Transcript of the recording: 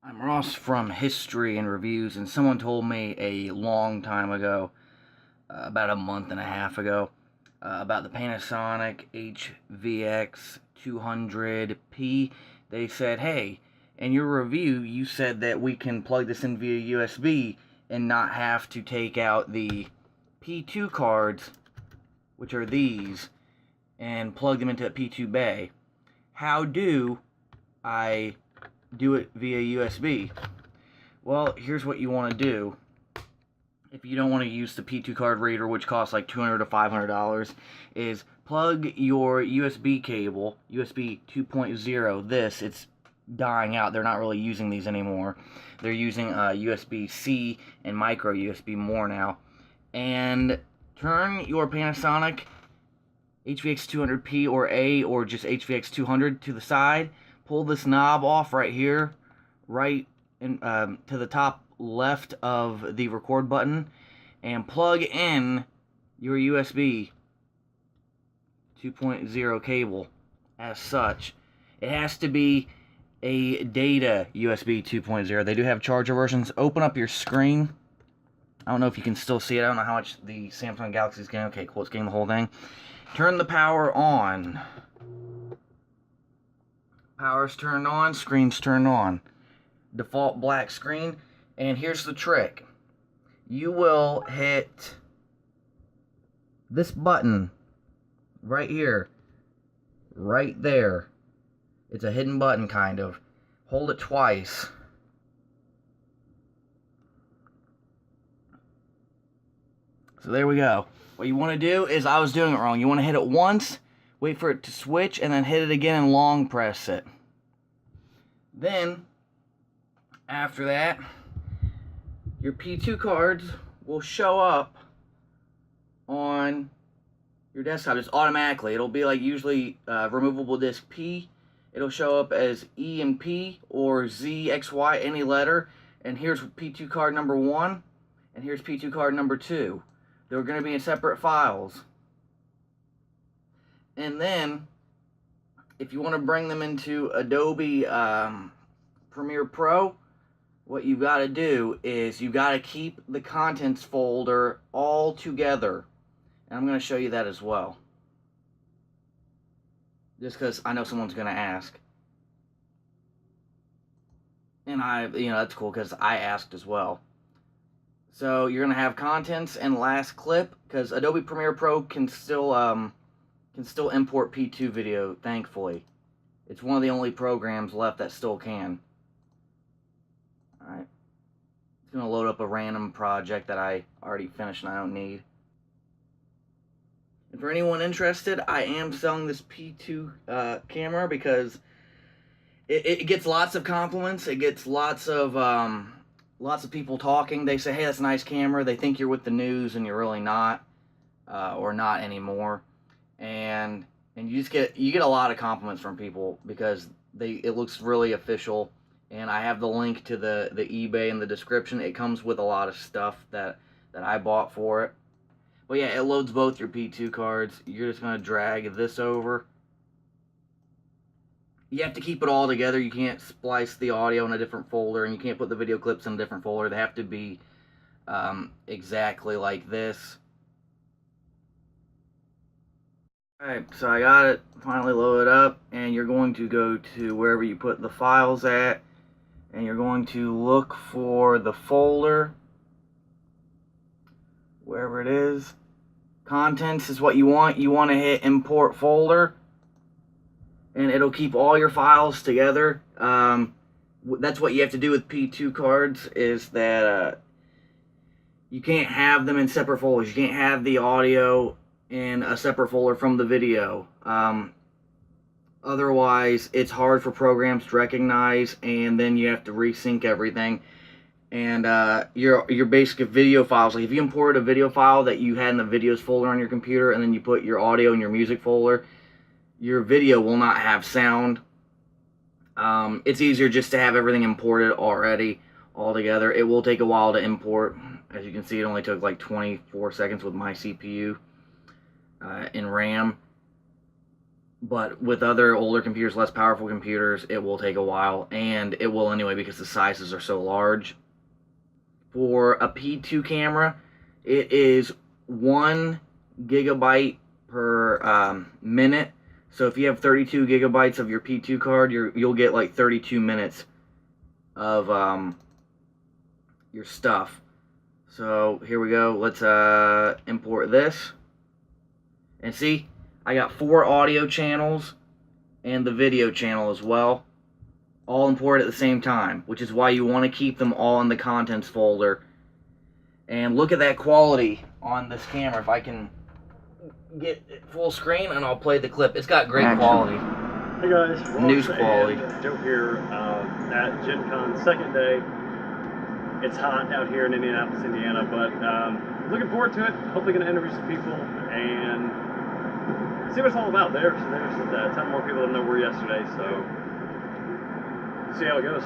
I'm Ross from History and Reviews, and someone told me a long time ago, about a month and a half ago, about the Panasonic HVX 200p. They said, hey, in your review, you said that we can plug this in via USB and not have to take out the P2 cards, which are these, and plug them into a P2 bay. How do I do it via USB? Well, here's what you want to do. If you don't want to use the P2 card reader, which costs like $200 to $500, is plug your USB cable, USB 2.0. It's dying out. They're not really using these anymore. They're using USB-C and micro USB more now. And turn your Panasonic HVX 200p or A or just HVX 200 to the side. Pull this knob off right here, right in, to the top left of the record button, and plug in your USB 2.0 cable as such. It has to be a data USB 2.0. They do have charger versions. Open up your screen. I don't know if you can still see it. I don't know how much the Samsung Galaxy is getting. Okay, cool. It's getting the whole thing. Turn the power on. Power's turned on, screen's turned on. Default black screen. And here's the trick. You will hit this button right here, right there. It's a hidden button, kind of. Hold it twice. So there we go. What you want to do is, I was doing it wrong. You want to hit it once, wait for it to switch, and then hit it again and long press it. Then, after that, your P2 cards will show up on your desktop just automatically. It'll be like usually removable disk P. It'll show up as E and P or Z, X, Y, any letter. And here's P2 card number 1, and here's P2 card number 2. They're going to be in separate files. And then, if you want to bring them into Adobe Premiere Pro, what you've got to do is you've got to keep the contents folder all together. And I'm going to show you that as well. Just because I know someone's going to ask. And that's cool because I asked as well. So you're going to have contents and last clip, because Adobe Premiere Pro can still import P2 video, thankfully. It's one of the only programs left that still can. Alright. It's going to load up a random project that I already finished and I don't need. And for anyone interested, I am selling this P2 camera because it gets lots of compliments. It gets lots of people talking. They say, hey, that's a nice camera. They think you're with the news and you're really not, or not anymore. And you get a lot of compliments from people because it looks really official. And I have the link to the eBay in the description. It comes with a lot of stuff that I bought for it. But yeah, it loads both your P2 cards. You're just going to drag this over. You have to keep it all together. You can't splice the audio in a different folder, and you can't put the video clips in a different folder. They have to be exactly like this. Alright, so I got it finally loaded up, and you're going to go to wherever you put the files at, and you're going to look for the folder, wherever it is. Contents is what you want. You want to hit import folder, and it'll keep all your files together. That's what you have to do with P2 cards, is that you can't have them in separate folders. You can't have the audio in a separate folder from the video. Otherwise, it's hard for programs to recognize, and then you have to resync everything. And your basic video files, like if you imported a video file that you had in the videos folder on your computer, and then you put your audio in your music folder, your video will not have sound. It's easier just to have everything imported already, all together. It will take a while to import. As you can see, it only took like 24 seconds with my CPU in RAM. But with other older computers, less powerful computers, it will take a while, and it will anyway because the sizes are so large. For a P2 camera, it is 1 gigabyte per minute. So if you have 32 gigabytes of your P2 card, you'll get like 32 minutes of your stuff. So here we go. Let's import this. And see, I got 4 audio channels and the video channel as well, all imported at the same time, which is why you want to keep them all in the contents folder. And look at that quality on this camera. If I can get it full screen, and I'll play the clip. It's got great quality. Hey guys, News quality. Joe here at Gen Con's second day. It's hot out here in Indianapolis, Indiana, but looking forward to it. Hopefully going to interview some people and see what it's all about. There's 10 more people than there were yesterday, so see how it goes.